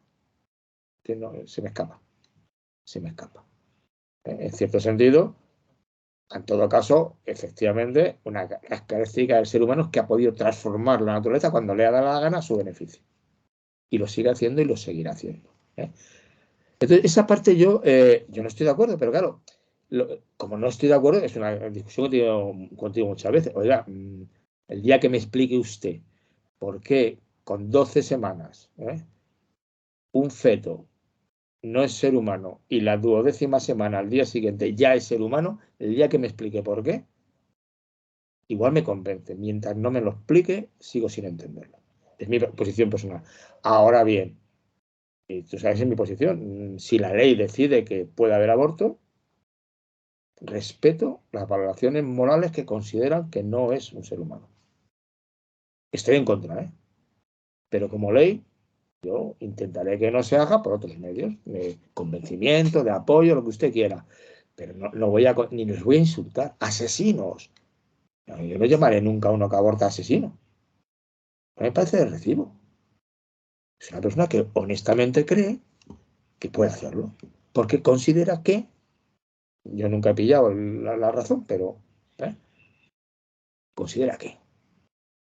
Que no, se me escapa. En cierto sentido, en todo caso, efectivamente, una característica del ser humano es que ha podido transformar la naturaleza cuando le ha dado la gana a su beneficio. Y lo sigue haciendo y lo seguirá haciendo. Entonces, esa parte yo no estoy de acuerdo, pero claro, como no estoy de acuerdo, es una discusión que he tenido contigo muchas veces. Oiga, el día que me explique usted por qué con 12 semanas un feto no es ser humano y la 12ª semana al día siguiente ya es ser humano, el día que me explique por qué, igual me convence. Mientras no me lo explique, sigo sin entenderlo. Es mi posición personal. Ahora bien, y tú sabes, en mi posición, si la ley decide que puede haber aborto, respeto las valoraciones morales que consideran que no es un ser humano. Estoy en contra, pero como ley, yo intentaré que no se haga por otros medios, de convencimiento, de apoyo, lo que usted quiera. Pero no voy ni les voy a insultar. ¡Asesinos! Yo no llamaré nunca a uno que aborta asesino. No me parece de recibo. Es una persona que honestamente cree que puede hacerlo. Porque considera que, yo nunca he pillado la razón, pero considera que.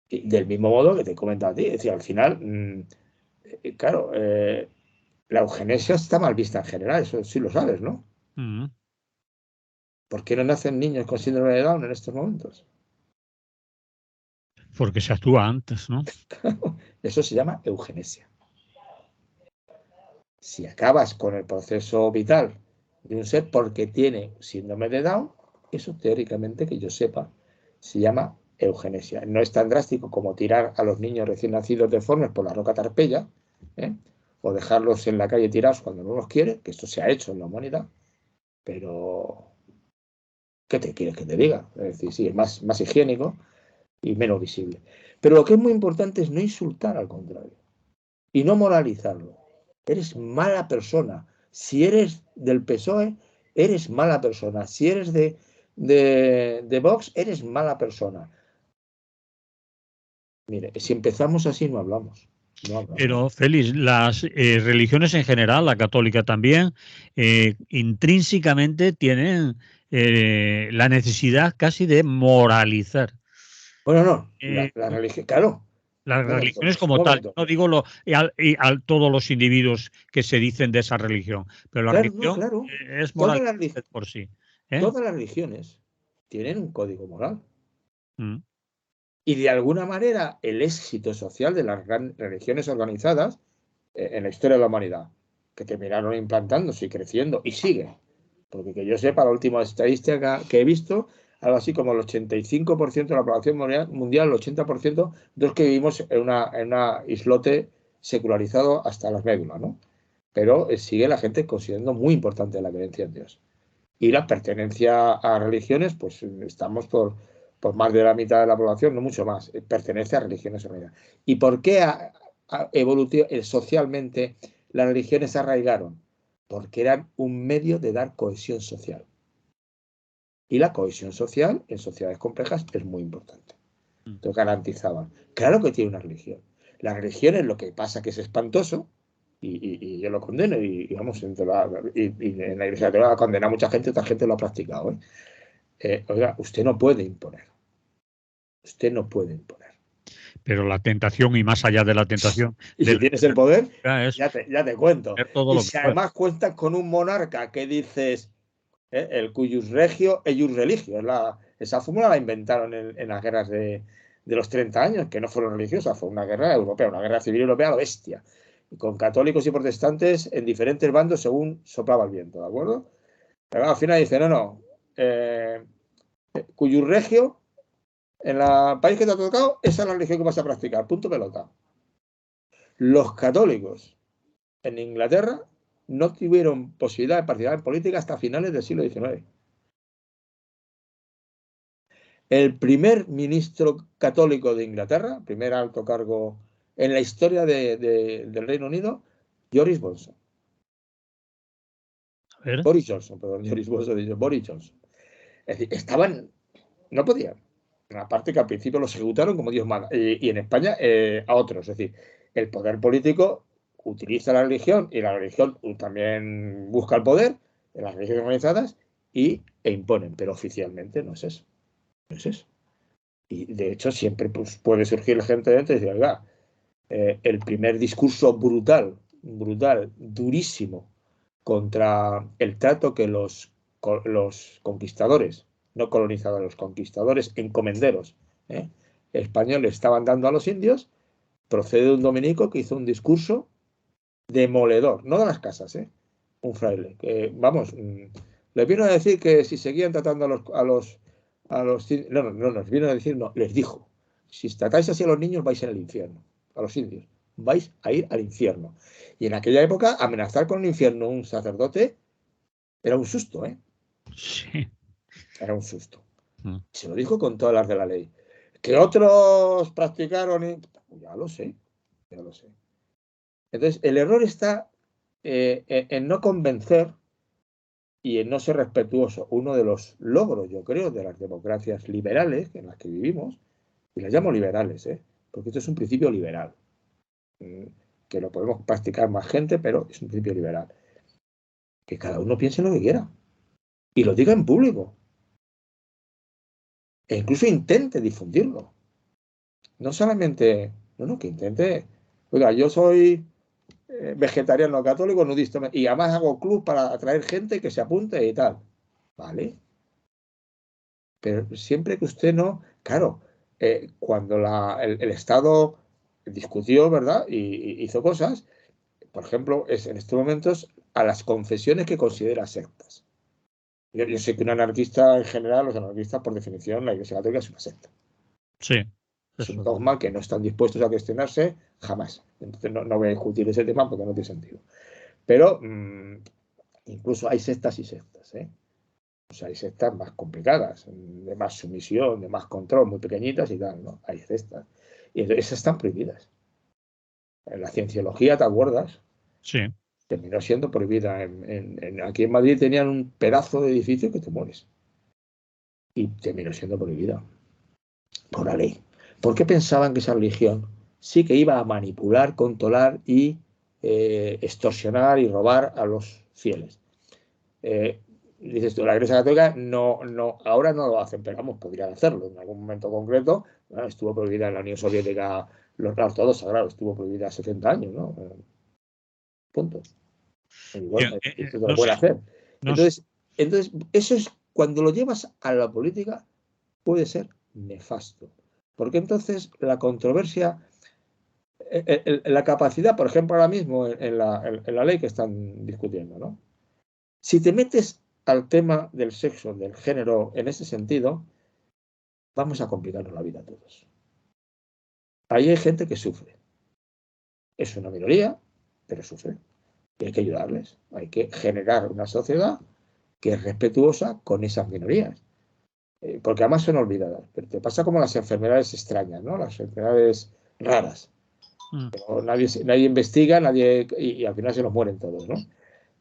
Y del mismo modo que te he comentado a ti, es decir, al final, claro, la eugenesia está mal vista en general, eso sí lo sabes, ¿no? ¿Por qué no nacen niños con síndrome de Down en estos momentos? Porque se actúa antes, ¿no? Eso se llama eugenesia. Si acabas con el proceso vital de un ser porque tiene síndrome de Down, eso teóricamente, que yo sepa, se llama eugenesia. No es tan drástico como tirar a los niños recién nacidos deformes por la roca Tarpeya, o dejarlos en la calle tirados cuando no los quiere, que esto se ha hecho en la humanidad, pero ¿qué te quieres que te diga? Es decir, sí, es más higiénico y menos visible. Pero lo que es muy importante es no insultar, al contrario, y no moralizarlo. Eres mala persona. Si eres del PSOE, eres mala persona. Si eres de Vox, eres mala persona. Mire, si empezamos así, no hablamos. Pero, Félix, las religiones en general, la católica también, intrínsecamente tienen la necesidad casi de moralizar. Bueno, no, la religión, claro. Las Un religiones como tal, momento. no digo a todos los individuos que se dicen de esa religión, pero la Claro, no, religión claro. es Todas moral las, por sí. todas las religiones tienen un código moral. Mm. Y de alguna manera el éxito social de las religiones organizadas en la historia de la humanidad, que terminaron implantándose y creciendo y siguen. Porque que yo sepa, la última estadística que he visto, algo así como el 85% de la población mundial, el 80% de los que vivimos en una islote secularizado hasta las médulas, ¿no? Pero sigue la gente considerando muy importante la creencia en Dios. Y la pertenencia a religiones, pues estamos por más de la mitad de la población, no mucho más, pertenece a religiones organizadas. ¿Y por qué socialmente las religiones se arraigaron? Porque eran un medio de dar cohesión social. Y la cohesión social en sociedades complejas es muy importante. Entonces garantizaban. Claro que tiene una religión. La religión es lo que pasa que es espantoso, y yo lo condeno, y vamos, en la Iglesia te va a condenar a mucha gente, otra gente lo ha practicado. Oiga, usted no puede imponer. Usted no puede imponer. Pero la tentación, y más allá de la tentación, Y si tienes el poder, es ya te cuento. todo Y lo que si pueda. además cuentas con un monarca que dices, el cuius regio, eius religio, esa fórmula la inventaron en las guerras de los 30 años, que no fueron religiosas, fue una guerra europea, una guerra civil europea a lo bestia, con católicos y protestantes en diferentes bandos según soplaba el viento, ¿de acuerdo? Pero al final dice, no, cuius regio, en el país que te ha tocado, esa es la religión que vas a practicar, punto pelota. Los católicos en Inglaterra no tuvieron posibilidad de participar en política hasta finales del siglo XIX. El primer ministro católico de Inglaterra, primer alto cargo en la historia del Reino Unido, Boris Johnson. Boris Johnson, perdón, Boris Johnson. Es decir, no podían. Aparte que al principio los ejecutaron como Dios manda. Y en España a otros. Es decir, el poder político utiliza la religión y la religión también busca el poder en las religiones organizadas e imponen, pero oficialmente no es eso. No es eso. Y de hecho siempre pues, puede surgir gente dentro y decir, oiga, el primer discurso brutal, durísimo, contra el trato que los conquistadores, no colonizadores, los conquistadores encomenderos españoles estaban dando a los indios, procede de un dominico que hizo un discurso demoledor, no de las casas, un fraile, que vamos, les vino a decir que si seguían tratando no, nos vino a decir, no, les dijo, si tratáis así a los niños vais en el infierno, a los indios, vais a ir al infierno. Y en aquella época amenazar con el infierno a un sacerdote era un susto, Sí. Era un susto. Se lo dijo con todas las de la ley. Que otros practicaron, ya lo sé, ya lo sé. Entonces, el error está en no convencer y en no ser respetuoso. Uno de los logros, yo creo, de las democracias liberales en las que vivimos, y las llamo liberales, porque esto es un principio liberal, que lo podemos practicar más gente, pero es un principio liberal. Que cada uno piense lo que quiera y lo diga en público. E incluso intente difundirlo. No solamente, no, que intente, oiga, yo soy vegetariano, católico, nudista, y además hago club para atraer gente que se apunte y tal. ¿Vale? Pero siempre que usted no, claro, cuando el Estado discutió, ¿verdad? Y hizo cosas, por ejemplo, es en estos momentos a las confesiones que considera sectas. Yo sé que un anarquista en general, los anarquistas por definición, la Iglesia Católica es una secta. Sí. Es un dogma que no están dispuestos a cuestionarse jamás. Entonces no voy a discutir ese tema porque no tiene sentido. Pero incluso hay sectas y sectas, O sea, hay sectas más complicadas, de más sumisión, de más control, muy pequeñitas y tal, ¿no? Hay sectas. Y esas están prohibidas. En la cienciología, ¿te acuerdas? Sí. Terminó siendo prohibida. Aquí en Madrid tenían un pedazo de edificio que te mueres. Y terminó siendo prohibida por la ley. ¿Por qué pensaban que esa religión sí que iba a manipular, controlar y extorsionar y robar a los fieles? Dices tú, la Iglesia Católica ahora no lo hacen, pero vamos, podrían hacerlo en algún momento concreto. Bueno, estuvo prohibida en la Unión Soviética, los ortodoxos, claro, estuvo prohibida 70 años, ¿no? Punto. Igual, esto lo puede hacer. Entonces, eso es cuando lo llevas a la política, puede ser nefasto. Porque entonces la controversia, la capacidad, por ejemplo, ahora mismo en la ley que están discutiendo, ¿no? Si te metes al tema del sexo, del género, en ese sentido, vamos a complicarnos la vida a todos. Ahí hay gente que sufre. Es una minoría, pero sufre. Y hay que ayudarles. Hay que generar una sociedad que es respetuosa con esas minorías. Porque además son olvidadas. Pero te pasa como las enfermedades extrañas, ¿no? Las enfermedades raras. Pero nadie investiga, y al final se nos mueren todos, ¿no?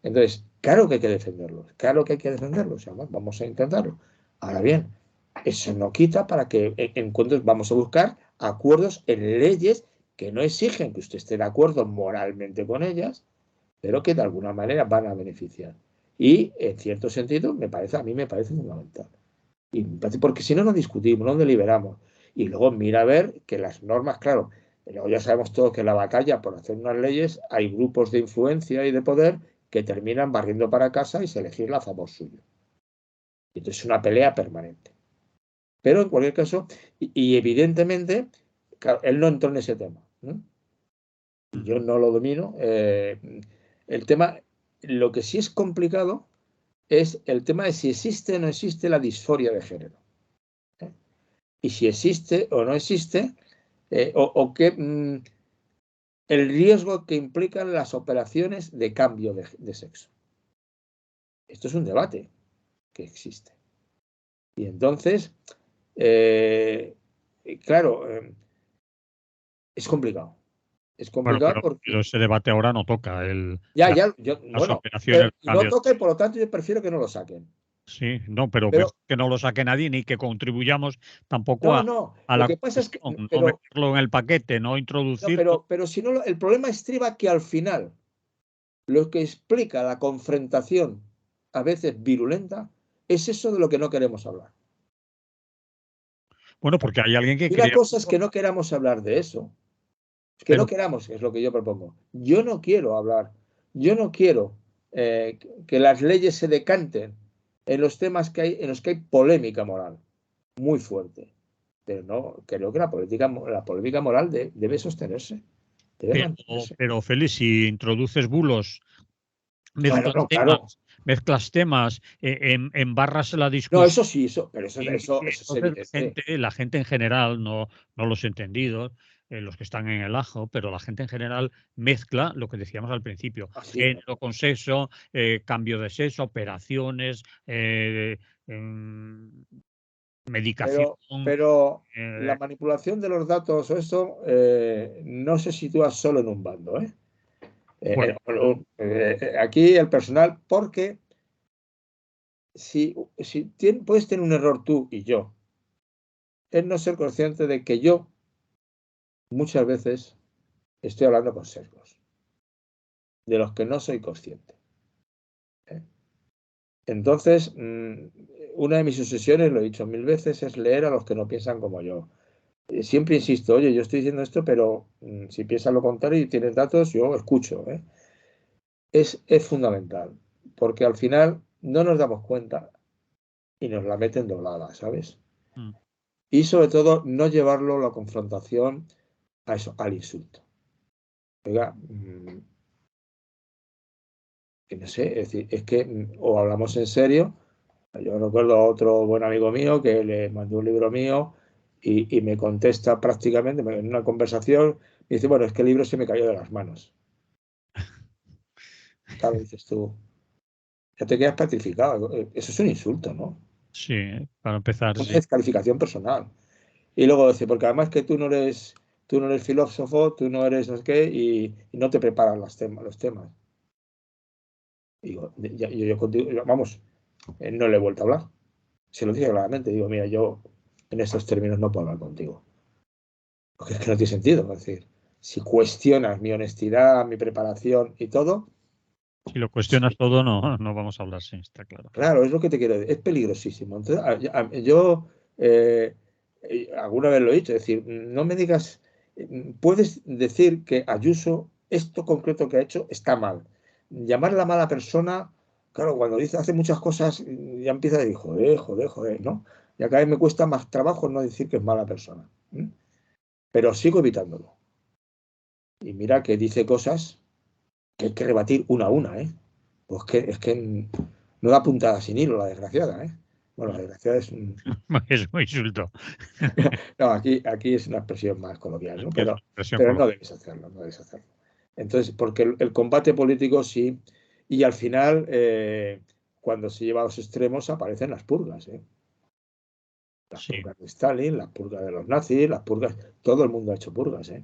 Entonces, claro que hay que defenderlos, vamos a intentarlo. Ahora bien, eso no quita para que encuentres, vamos a buscar acuerdos en leyes que no exigen que usted esté de acuerdo moralmente con ellas, pero que de alguna manera van a beneficiar. Y en cierto sentido, a mí me parece fundamental. Porque si no, no discutimos, no deliberamos. Y luego mira a ver que las normas, claro, pero ya sabemos todos que en la batalla por hacer unas leyes hay grupos de influencia y de poder que terminan barriendo para casa y se legisla a favor suyo. Entonces es una pelea permanente. Pero en cualquier caso, y evidentemente, claro, él no entró en ese tema. Y yo no lo domino. El tema, lo que sí es complicado es el tema de si existe o no existe la disforia de género. Y si existe o no existe, o qué el riesgo que implican las operaciones de cambio de sexo. Esto es un debate que existe. Y entonces, claro, es complicado. Es complicado Pero porque... ese debate ahora no toca. las Bueno, operaciones, y no toca y por lo tanto yo prefiero que no lo saquen. Sí, no, pero que no lo saque nadie ni que contribuyamos tampoco No, a lo la que pasa es que... no meterlo en el paquete, no introducirlo. Pero si no, el problema estriba que al final lo que explica la confrontación, a veces virulenta, Es eso de lo que no queremos hablar. Bueno, porque hay alguien que Y una cree... cosa es que no queramos hablar de eso. Es que Pero, no queramos, es lo que yo propongo. Yo no quiero hablar. Yo no quiero que las leyes se decanten en los temas que hay, en los que hay polémica moral muy fuerte. Pero no, creo que la polémica moral debe sostenerse, debe mantenerse. pero Félix, si introduces bulos, Bueno, no, claro. mezclas temas, embarras la No, discusión, eso sí, pero eso y es entonces evidente. la gente en general, no los entendidos, los que están en el ajo, pero la gente en general mezcla lo que decíamos al principio, Así, género con sexo, cambio de sexo, operaciones, medicación. pero la eh, manipulación de los datos o eso no se sitúa solo en un bando, ¿eh? bueno, Aquí el personal, porque si puedes tener un error tú y yo, es no ser consciente de que yo muchas veces estoy hablando con sesgos, de los que no soy consciente. ¿Eh? Entonces, una de mis obsesiones, lo he dicho mil veces, es leer a los que no piensan como yo. Siempre insisto, oye, yo estoy diciendo esto, pero si piensas lo contrario y tienes datos, yo escucho. Es fundamental, porque al final no nos damos cuenta y nos la meten doblada, ¿sabes? mm, Y sobre todo, no llevarlo la confrontación a eso, al insulto. Oiga, que no sé, es decir, es que o hablamos en serio. Yo recuerdo a otro buen amigo mío que le mandó un libro mío y me contesta prácticamente en una conversación, y dice, bueno, es que el libro se me cayó de las manos. Claro, dices tú, ya te quedas petrificado. Eso es un insulto, ¿no? sí, para empezar, Una sí. descalificación personal. Y luego dice, porque además que tú no eres filósofo, tú no eres no sé qué, y no te preparas los temas. Y digo, yo contigo, vamos, no le he vuelto a hablar. Se lo dije claramente, digo, mira, yo en estos términos no puedo hablar contigo. Porque es que no tiene sentido. Es decir, si cuestionas mi honestidad, mi preparación y todo, Si lo cuestionas todo, no vamos a hablar, sí, está claro. claro, es lo que te quiero decir, es peligrosísimo. Entonces, yo alguna vez lo he dicho, es decir, no me digas, puedes decir que Ayuso, esto concreto que ha hecho, está mal. Llamarla mala persona, claro, cuando dice, hace muchas cosas, ya empieza a decir, joder, joder, joder, ¿no? Y a cada vez me cuesta más trabajo no decir que es mala persona. Pero sigo evitándolo. Y mira que dice cosas que hay que rebatir una a una, ¿eh? Pues que es que no da puntada sin hilo, la desgraciada, ¿eh? Bueno, la desgraciada es un... Es un insulto. No, aquí es una expresión más coloquial, ¿no? Que es una expresión Pero no coloquial. debes hacerlo, no debes hacerlo. Entonces, porque el combate político sí, y al final, cuando se lleva a los extremos, aparecen las purgas, ¿eh? Las Sí. purgas de Stalin, las purgas de los nazis, las purgas... Todo el mundo ha hecho purgas, ¿eh?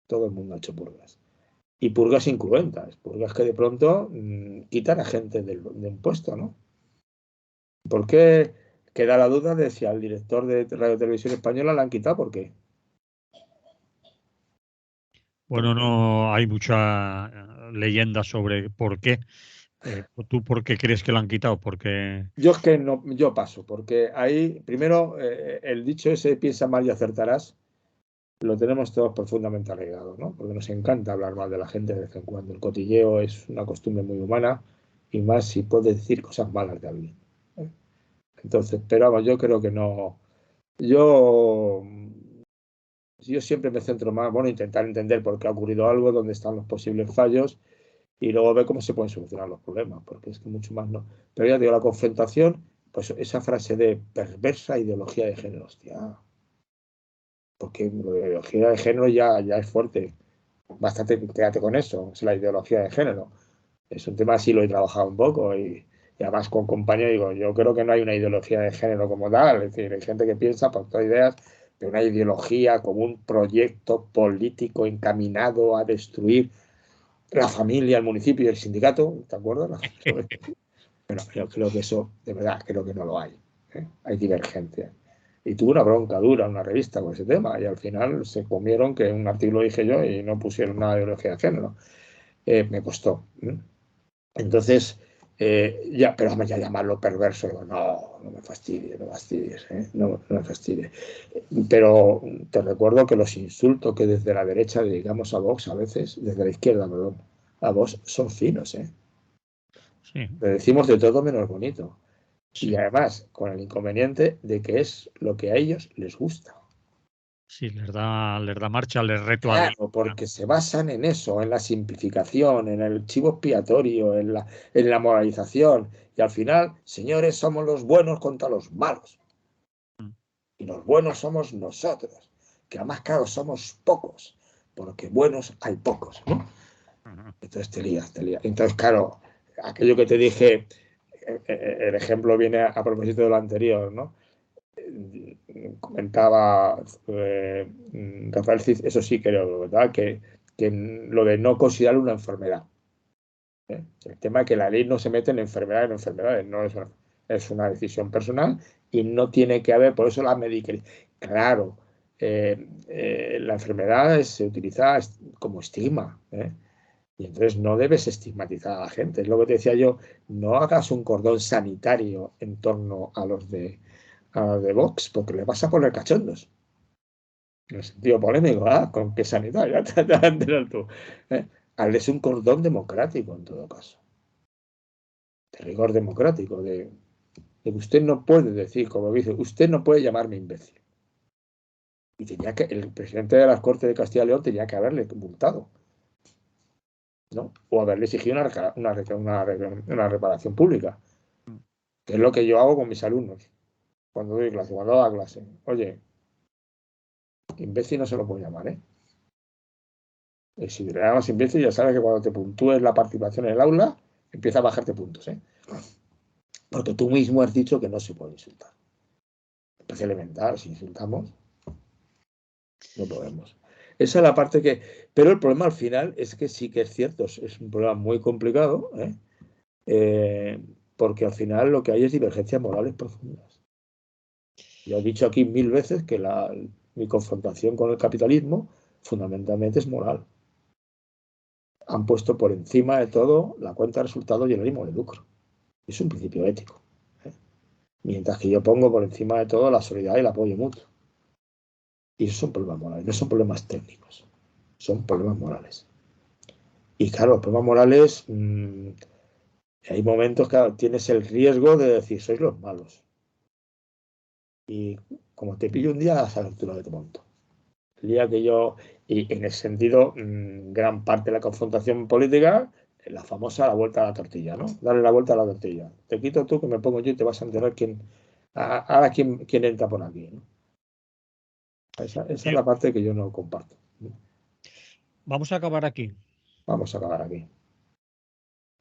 Todo el mundo ha hecho purgas. Y purgas incruentas, purgas que de pronto quitan a gente de un puesto, ¿no? ¿Por qué queda la duda de si al director de Radio Televisión Española la han quitado? ¿Por qué? Bueno, no hay mucha leyenda sobre por qué. ¿Tú por qué crees que lo han quitado? Porque Yo es que no, yo paso, porque ahí, primero, el dicho ese piensa mal y acertarás, lo tenemos todos profundamente arraigado, ¿no? Porque nos encanta hablar mal de la gente de vez en cuando. El cotilleo es una costumbre muy humana y más si puedes decir cosas malas de alguien. ¿Eh? Entonces, pero vamos, yo creo que no. Yo Yo siempre me centro más, bueno, intentar entender por qué ha ocurrido algo, dónde están los posibles fallos y luego ver cómo se pueden solucionar los problemas, porque es que mucho más no. Pero ya digo, la confrontación, pues esa frase de perversa ideología de género, hostia, porque la ideología de género ya es fuerte. Bastante, quédate con eso, es la ideología de género. Es un tema así, lo he trabajado un poco y además con compañeros digo, yo creo que no hay una ideología de género como tal, es decir, hay gente que piensa por todas ideas de una ideología como un proyecto político encaminado a destruir la familia, el municipio y el sindicato, ¿te acuerdas? Bueno, yo creo que eso, de verdad, creo que no lo hay. ¿Eh? Hay divergencia. Y tuve una bronca dura en una revista con ese tema y al final se comieron que un artículo dije yo y no pusieron una ideología de género. Me costó. Entonces, Ya, pero vamos ya a llamarlo perverso. No me fastidies, no me fastidies. Pero te recuerdo que los insultos que desde la derecha dedicamos a Vox a veces, desde la izquierda, perdón, a Vox son finos, ¿eh? Sí, Le decimos de todo menos bonito. Y sí, además, con el inconveniente de que es lo que a ellos les gusta. sí, les da marcha, les retroalimenta. Claro, porque se basan en eso, en la simplificación, en el chivo expiatorio, en la moralización. Y al final, señores, somos los buenos contra los malos. Y los buenos somos nosotros, que además, claro, somos pocos, porque buenos hay pocos, ¿no? Entonces te lías, te lías. Entonces, claro, aquello que te dije, el ejemplo viene a propósito de lo anterior, ¿no? Comentaba Rafael Cid, eso sí creo, ¿verdad? Que lo de no considerar una enfermedad. ¿Eh? El tema es que la ley no se mete en enfermedades, no es una decisión personal y no tiene que haber, por eso la medicalización. Claro, la enfermedad se utiliza como estigma, ¿eh? Y entonces no debes estigmatizar a la gente. Es lo que te decía yo, no hagas un cordón sanitario en torno a los de Vox, porque le vas a poner cachondos. En el sentido polémico, con qué sanitario, ya te vas a enterar tú. ¿Eh? Hazles un cordón democrático en todo caso. De rigor democrático, de que usted no puede decir, como dice, usted no puede llamarme imbécil. Y tenía que, el presidente de las Cortes de Castilla y León tenía que haberle multado, ¿no? O haberle exigido una reparación pública, que es lo que yo hago con mis alumnos cuando doy clase, cuando doy clase. Oye, imbécil no se lo puedo llamar, ¿eh? Y si le llamas imbécil, ya sabes que cuando te puntúes la participación en el aula, empieza a bajarte puntos, ¿eh? Porque tú mismo has dicho que no se puede insultar. Es elemental, si insultamos, no podemos. Esa es la parte que... Pero el problema al final es que sí que es cierto, es un problema muy complicado, ¿eh? Porque al final lo que hay es divergencias morales profundas. Yo he dicho aquí 1000 veces que mi confrontación con el capitalismo fundamentalmente es moral. Han puesto por encima de todo la cuenta de resultados y el ánimo de lucro. Es un principio ético, ¿eh? Mientras que yo pongo por encima de todo la solidaridad y el apoyo mutuo. Y esos son problemas morales, no son problemas técnicos, son problemas morales. Y claro, los problemas morales, hay momentos que tienes el riesgo de decir, sois los malos. Y como te pillo un día, a la altura de tu monto. El día que yo, y en ese sentido, gran parte de la confrontación política, la famosa la vuelta a la tortilla, ¿no? Darle la vuelta a la tortilla. Te quito tú, que me pongo yo y te vas a enterar ahora quién entra por aquí, ¿no? Esa es Bien, la parte que yo no comparto. vamos a acabar aquí Vamos a acabar aquí.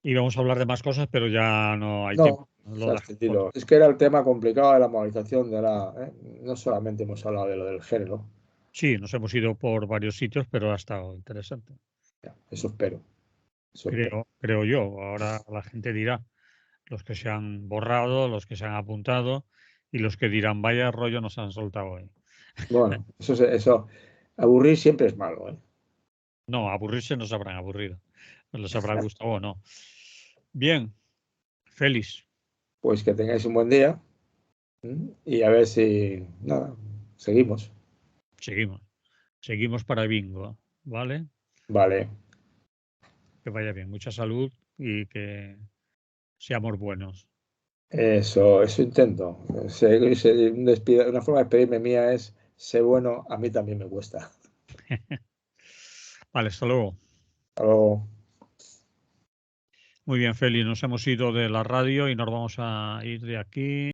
y vamos a hablar de más cosas, pero ya no hay tiempo. No, se Lo ha dejamos por extendido. Es que era el tema complicado de la movilización no solamente hemos hablado de lo del género. Sí, nos hemos ido por varios sitios, pero ha estado interesante. Ya, eso espero. Eso espero. Creo yo. Ahora la gente dirá, los que se han borrado, los que se han apuntado y los que dirán, vaya rollo nos han soltado hoy. Bueno, aburrir siempre es malo, ¿eh? No, aburrirse no se habrán aburrido. Les habrá gustado o no. Bien, Félix, Pues que tengáis un buen día. Y a ver si, nada, seguimos. seguimos. Seguimos para bingo, ¿vale? Vale, Que vaya bien. Mucha salud y que seamos buenos. eso intento. Una forma de despedirme mía es, sé bueno, a mí también me cuesta. Vale, hasta luego. Hasta luego. Muy bien, Félix, nos hemos ido de la radio y nos vamos a ir de aquí.